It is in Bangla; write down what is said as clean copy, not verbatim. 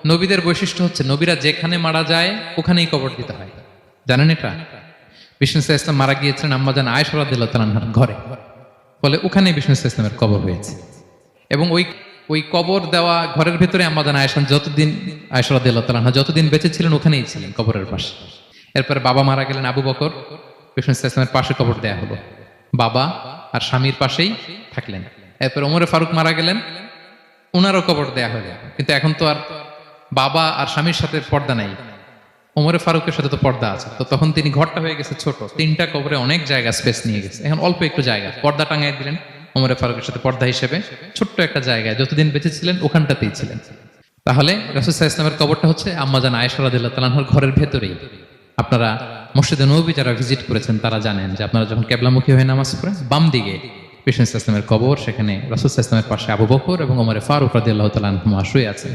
নবীদের বৈশিষ্ট্য হচ্ছে নবীরা যেখানে মারা যায় ওখানেই কবর দিতে হয়। জানেন এটা? বিষ্ণু ইসলাম মারা গিয়েছিলেন আম্মাজান আয়েশা রাদিয়াল্লাহু তাআলার ঘরে, ফলে ওখানে বিষ্ণু ইসলামের কবর হয়েছে। এবং ওই ওই কবর দেওয়া ঘরের ভেতরে আম্মাজান আয়েশা যতদিন, আয়েশা রাদিয়াল্লাহু তাআলা যতদিন বেঁচে ছিলেন ওখানেই ছিলেন কবরের পাশে। এরপরে বাবা মারা গেলেন আবু বকর, বিষ্ণু ইসলামের পাশে কবর দেয়া হলো, বাবা আর স্বামীর পাশেই থাকলেন। এরপর ওমরে ফারুক মারা গেলেন, ওনারও কবর দেয়া হলো। কিন্তু এখন তো আর বাবা আর স্বামীর সাথে পর্দা নাই, ওমরে ফারুকের সাথে তো পর্দা আছে, তো তখন তিনি ঘরটা হয়ে গেছে ছোট, তিনটা কবরে অনেক জায়গা স্পেস নিয়ে গেছে, এখন অল্প একটু জায়গা পর্দা টাঙাই দিলেন ওমরে ফারুকের সাথে পর্দা হিসেবে ছোট্ট একটা জায়গায় যতদিন বেঁচে ছিলেন ওখানটাতেই ছিলেন। তাহলে রাসূল সাল্লাল্লাহু আলাইহি ওয়াসাল্লামের কবরটা হচ্ছে আম্মাজান আয়েশা রাদিয়াল্লাহু তাআলার ঘরের ভেতরেই। আপনারা মসজিদে নববী যারা ভিজিট করেছেন তারা জানেন যে আপনারা যখন কিবলামুখী হয়ে নামাজ পড়েন বাম দিকে বিষ্ণু ইসলামের কবর, সেখানে রাসূল সাল্লাল্লাহু আলাইহি ওয়াসাল্লামের পাশে আবু বকর এবং ওমরে ফারুক রাদিয়াল্লাহু তাআলা আনহুমা শুয়ে আছেন।